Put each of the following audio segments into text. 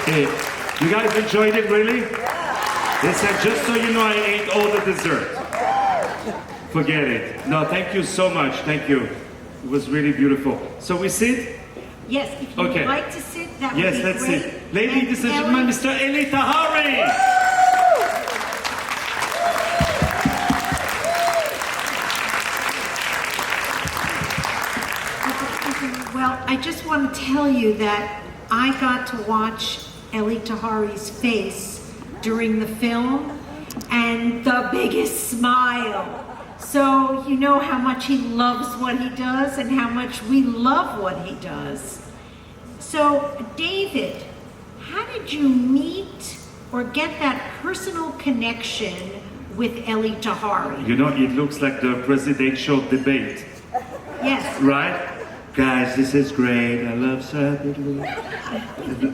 Hey, you guys enjoyed it, really? They said, just so you know, I ate all the dessert. Forget it. No, thank you so much. Thank you. It was really beautiful. So we sit? Yes, if you would like to sit, that would be great. Yes, let's sit. Ladies and gentlemen, Mr. Elie Tahari. Well, I just want to tell you that I got to watch Elie Tahari's face during the film and the biggest smile. So you know how much he loves what he does and how much we love what he does. So David, how did you meet or get that personal connection with Elie Tahari? You know, it looks like the presidential debate. Yes. Right? Guys, this is great. I love Serero.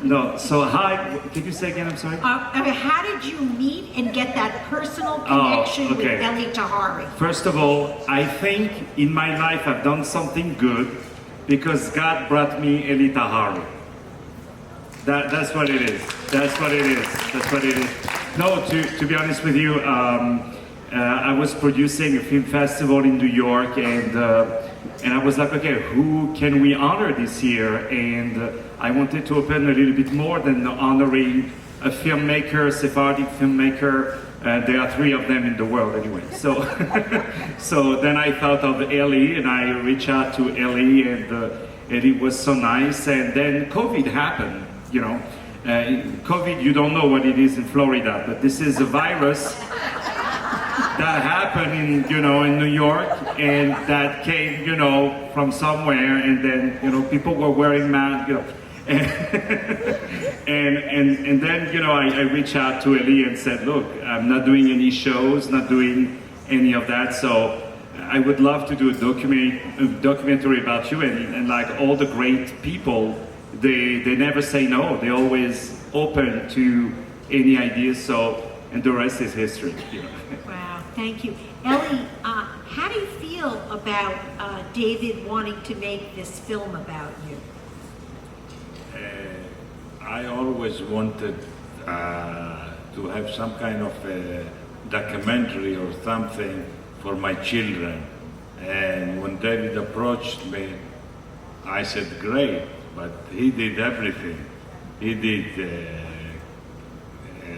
No, so hi. Can you say again? I'm sorry. How did you meet and get that personal connection with Elie Tahari? First of all, I think in my life I've done something good because God brought me Elie Tahari. That's what it is. That's what it is. That's what it is. No, to be honest with you, I was producing a film festival in New York, and I was like, okay, who can we honor this year? And I wanted to open a little bit more than honoring a filmmaker, Sephardic filmmaker. There are 3 of them in the world anyway. So, so then I thought of Elie, and I reached out to Elie, and Elie was so nice. And then COVID happened, you know. COVID, you don't know what it is in Florida, but this is a virus that happened in, you know, in New York, and that came, you know, from somewhere, and then, you know, people were wearing masks, you know, and then, you know, I reached out to Elie and said, look, I'm not doing any shows, not doing any of that, so I would love to do a documentary about you, and like all the great people, they never say no, they're always open to any ideas, so, and the rest is history, you know. Wow, thank you. Elie, how do you feel about David wanting to make this film about you? I always wanted to have some kind of a documentary or something for my children. And when David approached me, I said, great, but he did everything. He did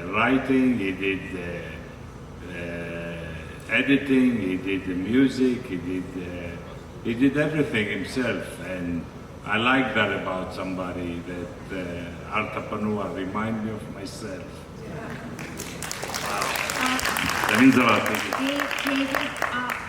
writing, he did editing, he did the music, he did everything himself, and I like that about somebody, that entrepreneur remind me of myself. That means a lot. David,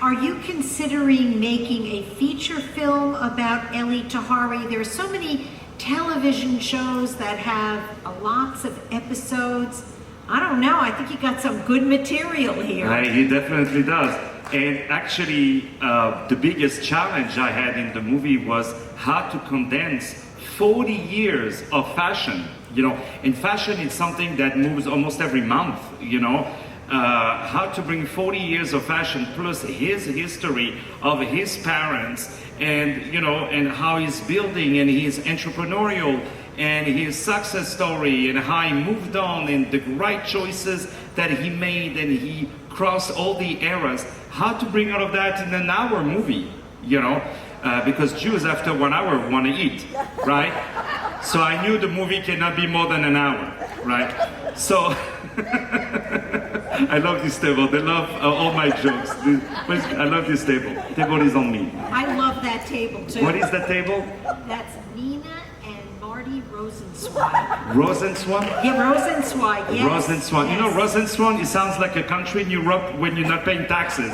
are you considering making a feature film about Elie Tahari? There are so many television shows that have lots of episodes. I don't know, I think you got some good material here. He definitely does. And actually, the biggest challenge I had in the movie was how to condense 40 years of fashion. You know, and fashion is something that moves almost every month, you know. How to bring 40 years of fashion plus his history of his parents, and you know, and how he's building and his entrepreneurial and his success story, and how he moved on and the right choices that he made, and he crossed all the eras. How to bring all of that in an hour movie, you know, because Jews after 1 hour want to eat, right? So I knew the movie cannot be more than an hour, right? So I love this table. They love all my jokes. I love this table. The table is on me. I love that table too. What is that table? That's Nina and Marty Rosenzweig. Rosenzweig? Yeah, Rosenzweig, yes. Rosenzweig. Yes. You know, Rosenzweig, it sounds like a country in Europe when you're not paying taxes,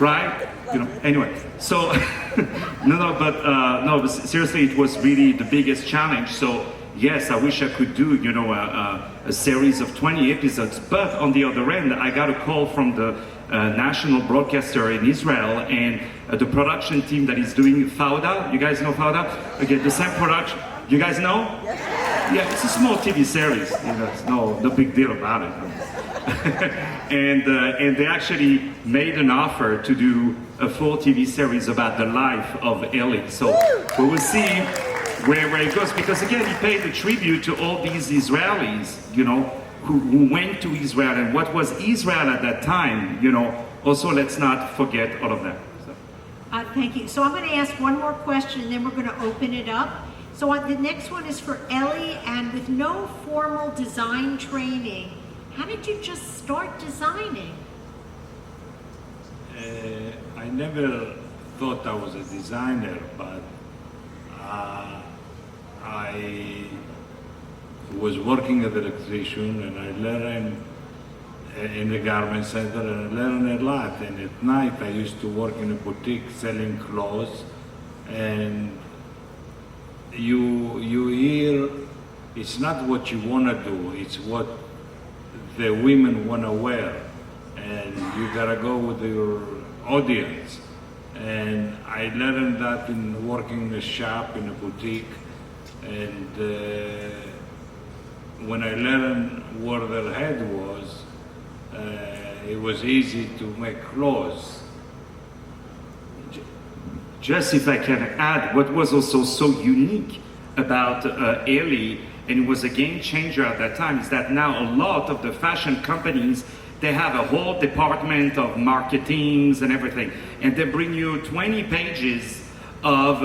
right? You know, anyway, so, but seriously, it was really the biggest challenge. So, yes, I wish I could do, you know, a series of 20 episodes, but on the other end, I got a call from the national broadcaster in Israel, and the production team that is doing Fauda. You guys know Fauda? Okay, the same production. You guys know? Yeah, it's a small TV series. You know, it's no big deal about it. And they actually made an offer to do a full TV series about the life of Elie. So we will see where it goes. Because again, he paid a tribute to all these Israelis, you know, who went to Israel and what was Israel at that time, you know. Also, let's not forget all of that. So. Thank you. So I'm going to ask one more question, and then we're going to open it up. So the next one is for Elie, and with no formal design training, how did you just start designing? I never thought I was a designer, but I was working as an electrician, and I learned in the garment center, and I learned a lot. And at night, I used to work in a boutique selling clothes, and you hear it's not what you want to do, it's what the women want to wear, and you gotta go with your audience. And I learned that in working in a shop, in a boutique, and when I learned where their head was, it was easy to make clothes. Just if I can add, what was also so unique about Elie, and it was a game changer at that time, is that now a lot of the fashion companies, they have a whole department of marketings and everything, and they bring you 20 pages of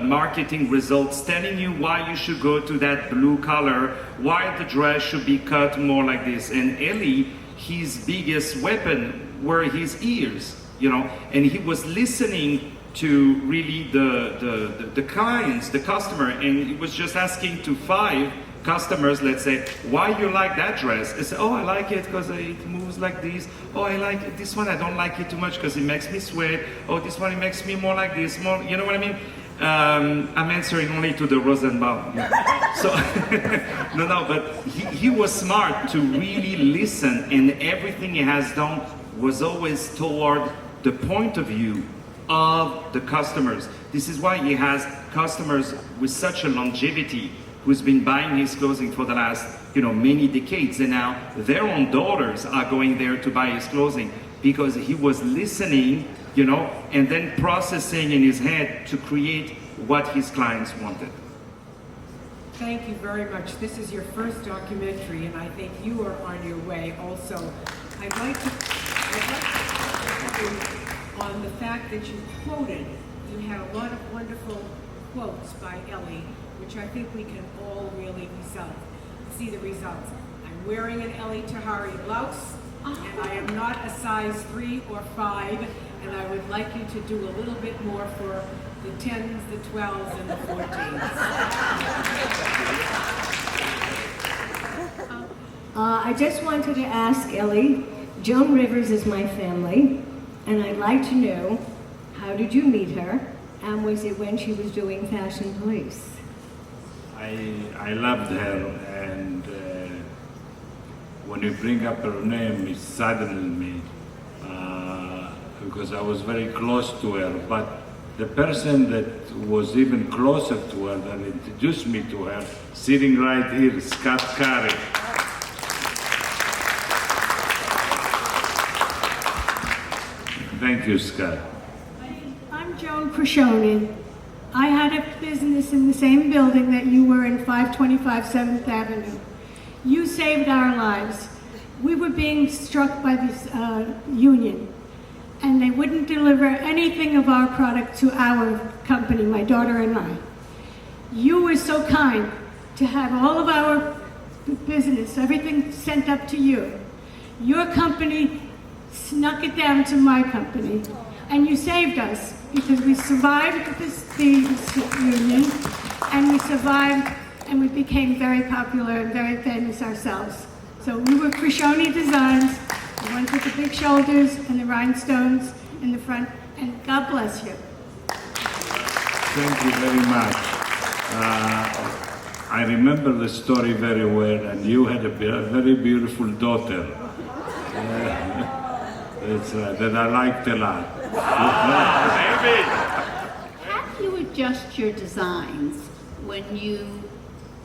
marketing results telling you why you should go to that blue color, why the dress should be cut more like this. And Elie, his biggest weapon were his ears, you know, and he was listening to really the clients, the customer, and he was just asking to 5 customers, let's say, why you like that dress? I say, oh, I like it because it moves like this. Oh, I like it. This one, I don't like it too much because it makes me sweat. Oh, this one, it makes me more like this, more, you know what I mean? I'm answering only to the Rosenbaum. So, no, but he was smart to really listen, and everything he has done was always toward the point of view of the customers. This is why he has customers with such a longevity who's been buying his clothing for the last, you know, many decades, and now their own daughters are going there to buy his clothing because he was listening, you know, and then processing in his head to create what his clients wanted. Thank you very much. This is your first documentary, and I think you are on your way also. I'd like to comment on the fact that you quoted. You had a lot of wonderful quotes by Elie, which I think we can all really see the results. I'm wearing an Elie Tahari blouse, and I am not a size 3 or 5, and I would like you to do a little bit more for the 10s, the 12s, and the 14s. I just wanted to ask Elie, Joan Rivers is my family, and I'd like to know, how did you meet her, and was it when she was doing Fashion Police? I loved her, and when you bring up her name, it saddened me because I was very close to her. But the person that was even closer to her, that introduced me to her, sitting right here, Scott Curry. Thank you, Scott. I'm Joan Crescione. I had a business in the same building that you were in, 525 7th Avenue. You saved our lives. We were being struck by this union, and they wouldn't deliver anything of our product to our company, my daughter and I. You were so kind to have all of our business, everything sent up to you. Your company snuck it down to my company, and you saved us because we survived the union, and we survived, and we became very popular and very famous ourselves. So we were Crescione Designs, the ones with the big shoulders and the rhinestones in the front, and God bless you. Thank you very much. I remember the story very well, and you had a very beautiful daughter that I liked a lot. How do you adjust your designs when you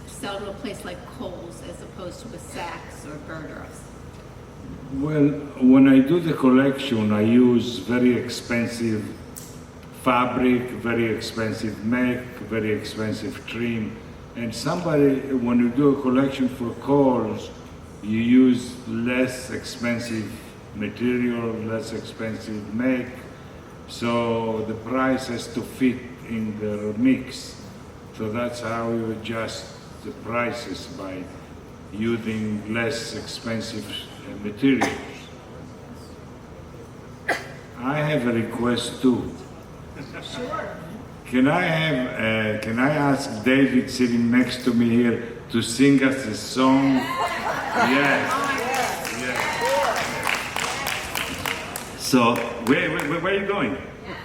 sell to a place like Kohl's as opposed to a Saks or Bergdorf's? Well, when I do the collection, I use very expensive fabric, very expensive make, very expensive trim. And somebody, when you do a collection for Kohl's, you use less expensive material, less expensive make, so the price has to fit in the mix. So that's how you adjust the prices, by using less expensive materials. I have a request too. Sure. Can I ask David sitting next to me here to sing us a song? Yes. Yes. So, where are you going?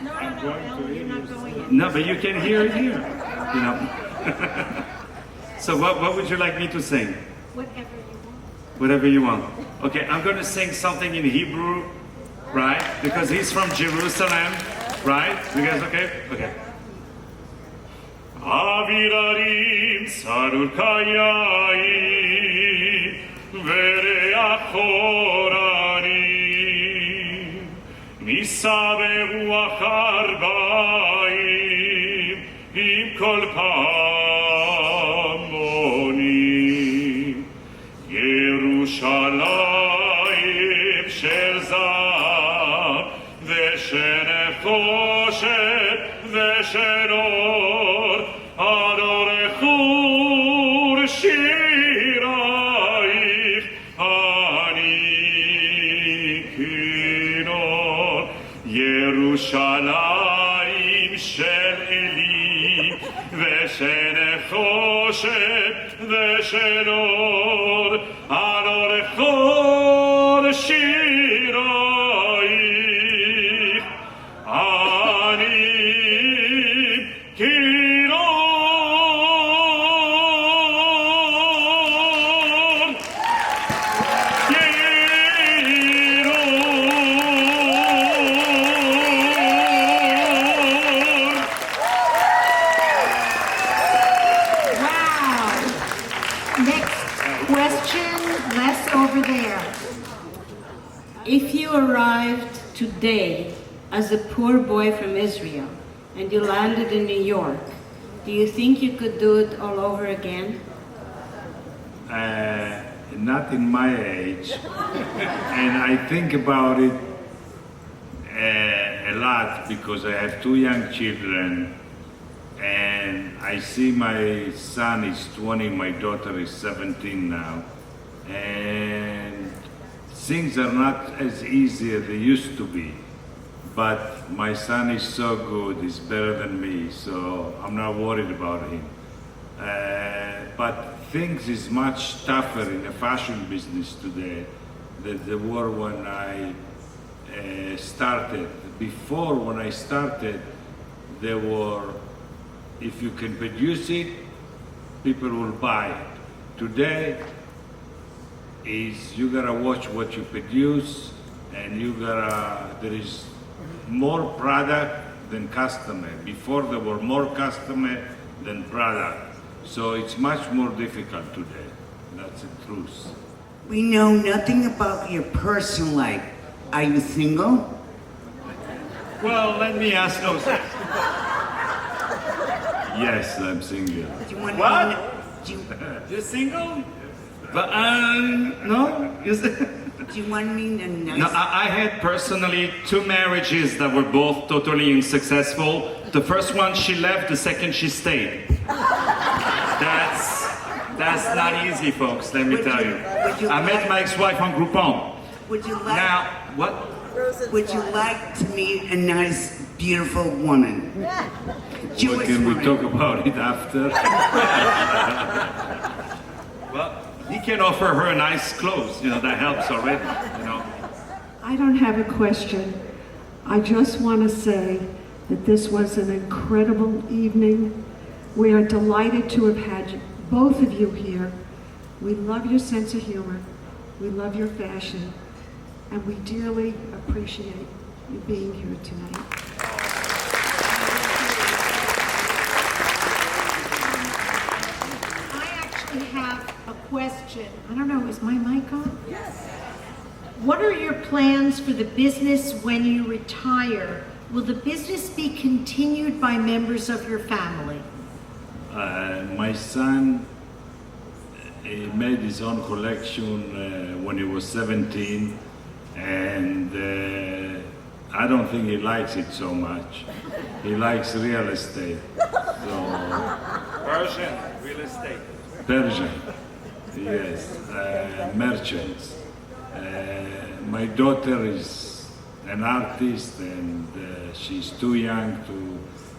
I'm going to You're not Elies. going in. No, but you can hear it here, you know. So what would you like me to sing? Whatever you want. Whatever you want. Okay, I'm going to sing something in Hebrew, right? Because he's from Jerusalem, right? You guys okay? Okay. Avirarim sarur kayai vere achorarim misabe ruach arbaim im kol pamonim Yerushalayim shel zav v'shenefoshet v'shel or ador echur shiraich ani kinor Yerushalayim shel Elie v'shenefoshet v'shel or ador echur shiraich ani kinor Wow. Next question, Les over there. If you arrived today as a poor boy from Israel and you landed in New York, do you think you could do it all over again? Not in my age. And I think about it a lot because I have two young children, and I see my son is 20, my daughter is 17 now, and things are not as easy as they used to be. But my son is so good, he's better than me, so I'm not worried about him. But things is much tougher in the fashion business today than they were when I started. Before, when I started, there were, if you can produce it, people will buy it. Today is you gotta watch what you produce, and there is more product than customer. Before there were more customer than product. So it's much more difficult today. That's the truth. We know nothing about your personal life. Are you single? Well, let me ask those. Yes, I'm single. Do you want What? Do you, You're single? But no. do you want me to nice? No, I had personally two marriages that were both totally unsuccessful. The first one she left, the second she stayed. That's not easy, folks. Let me tell you. I met my ex-wife on Groupon. Would you like? Now, what? Would you like to meet a nice, beautiful woman? But Jewish can we woman. talk about it after? Well, he can offer her nice clothes. You know, that helps already. You know. I don't have a question. I just want to say that this was an incredible evening. We are delighted to have had both of you here. We love your sense of humor. We love your fashion. And we dearly appreciate you being here tonight. I actually have a question. I don't know, is my mic on? Yes. What are your plans for the business when you retire? Will the business be continued by members of your family? My son he made his own collection when he was 17, and I don't think he likes it so much. He likes real estate. So, Persian real estate. Persian, yes, merchants. My daughter is an artist, and she's too young to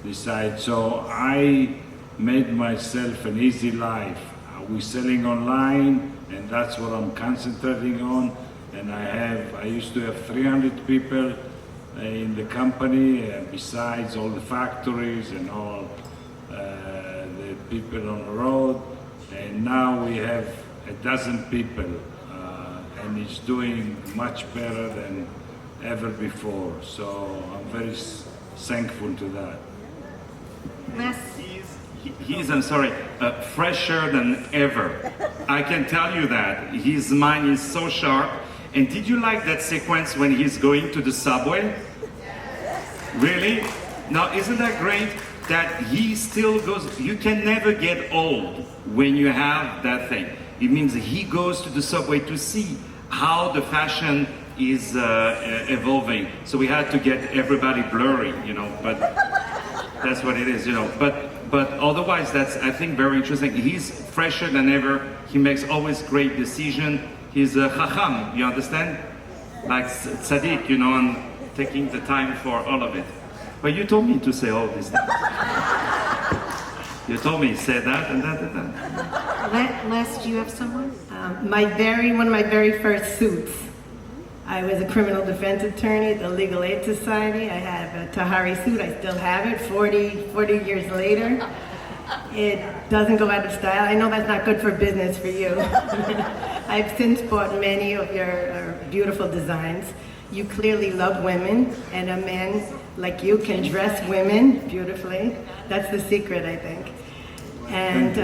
decide. So I made myself an easy life. We're selling online, and that's what I'm concentrating on. And I used to have 300 people in the company, besides all the factories and all the people on the road. And now we have a dozen people, and it's doing much better than ever before. So I'm very thankful to that. I'm sorry, fresher than ever. I can tell you that. His mind is so sharp. And did you like that sequence when he's going to the subway? Really? Now, isn't that great that he still goes? You can never get old when you have that thing. It means he goes to the subway to see how the fashion is evolving. So we had to get everybody blurry, but that's what it is, But otherwise, that's, I think, very interesting. He's fresher than ever. He makes always great decisions. He's a chacham, you understand? Like tzaddik, and taking the time for all of it. But you told me to say all this. You told me, say that and that and that. Les, do you have someone? One of my very first suits. I was a criminal defense attorney at the Legal Aid Society. I have a Tahari suit. I still have it 40 years later. It doesn't go out of style. I know that's not good for business for you. I've since bought many of your beautiful designs. You clearly love women, and a man like you can dress women beautifully. That's the secret, I think. And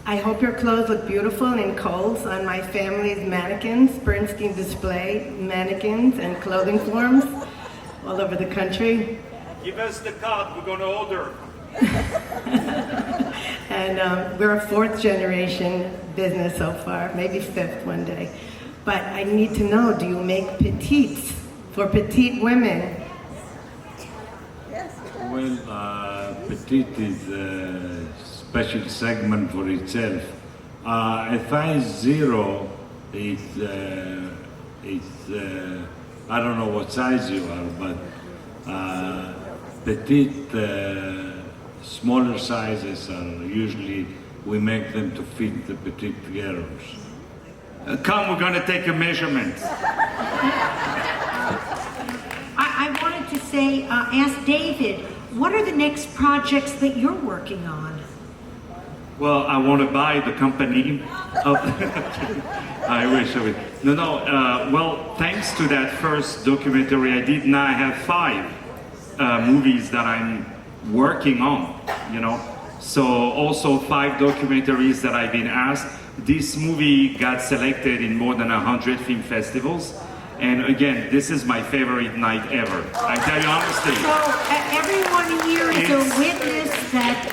I hope your clothes look beautiful in Kohl's on my family's mannequins, Bernstein display mannequins and clothing forms all over the country. Give us the card, we're going to order. And we're a fourth generation business so far, maybe fifth one day. But I need to know, do you make petites for petite women? Well, petite is a special segment for itself. A size 0 is, I don't know what size you are, but petite, smaller sizes are usually, we make them to fit the petite girls. Come, we're going to take a measurement. I wanted to say, ask David, what are the next projects that you're working on? Well, I want to buy the company. I wish I would. Well, thanks to that first documentary I did, now I have 5 movies that I'm working on, So also 5 documentaries that I've been asked. This movie got selected in more than 100 film festivals. And again, this is my favorite night ever. I tell you honestly. So everyone here is a witness that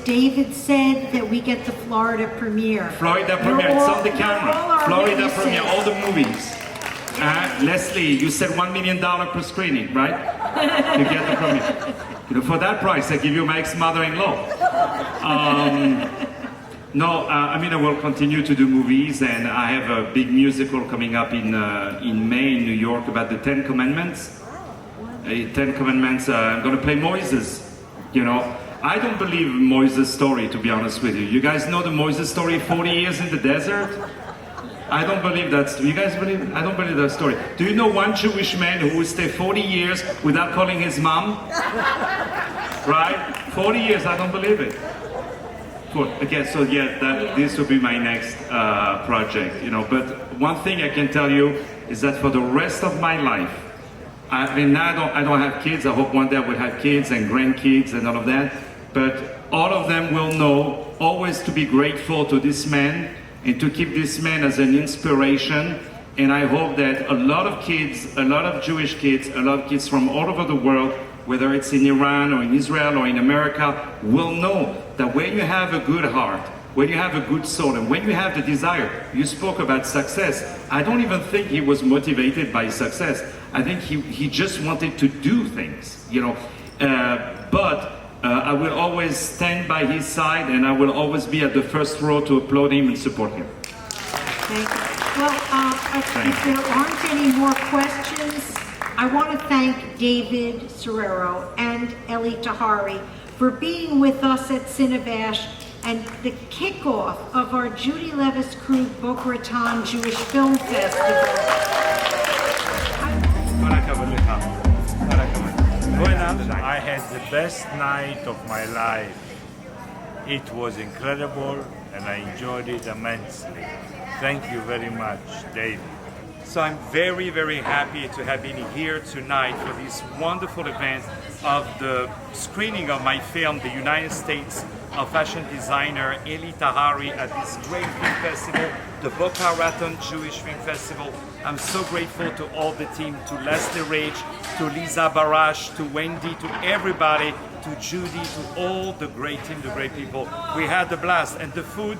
David said that we get the Florida premiere. Florida premiere, it's on the camera. Florida premiere, all the movies. Leslie, you said $1 million per screening, right? You get the premiere. For that price, I give you my ex-mother-in-law. I will continue to do movies, and I have a big musical coming up in May in New York about the 10 Commandments. 10 Commandments, I'm going to play Moses. I don't believe Moses' story, to be honest with you. You guys know the Moses story, 40 years in the desert? I don't believe that. You guys believe it? I don't believe that story. Do you know one Jewish man who would stay 40 years without calling his mom? Right? 40 years, I don't believe it. Cool. Okay, so this will be my next project, But one thing I can tell you is that for the rest of my life, I don't have kids. I hope one day I will have kids and grandkids and all of that. But all of them will know always to be grateful to this man and to keep this man as an inspiration And I hope that a lot of kids, a lot of Jewish kids, a lot of kids from all over the world, whether it's in Iran or in Israel or in America, will know that when you have a good heart, when you have a good soul, and when you have the desire, you spoke about success. I don't even think he was motivated by success. I think he just wanted to do things, you know. But I will always stand by his side, and I will always be at the first row to applaud him and support him. Thank you. Well, if there aren't any more questions, I want to thank David Serero and Elie Tahari for being with us at Cinebash and the kickoff of our Judy Levis Crew BOCA RATON Jewish Film Festival. I had the best night of my life. It was incredible and I enjoyed it immensely. Thank you very much, David. So I'm very, very happy to have been here tonight for this wonderful event of the screening of my film, The United States of Fashion Designer Elie Tahari, at this great film festival, the BOCA RATON Jewish Film Festival. I'm so grateful to all the team, to Leslie Rage, to Lisa Barash, to Wendy, to everybody, to Judy, to all the great team, the great people. We had a blast, and the food,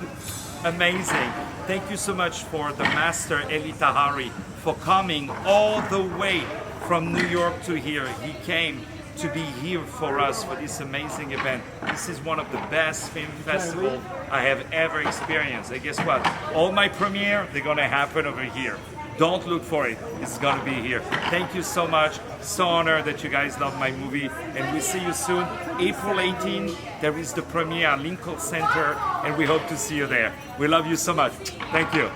amazing. Thank you so much for the master Elie Tahari for coming all the way from New York to here. He came to be here for us for this amazing event. This is one of the best film festivals I have ever experienced. And guess what? All my premiere, they're gonna happen over here. Don't look for it, it's gonna be here. Thank you so much. So honored that you guys love my movie, and we'll see you soon. April 18, there is the premiere at Lincoln Center, and we hope to see you there. We love you so much. Thank you.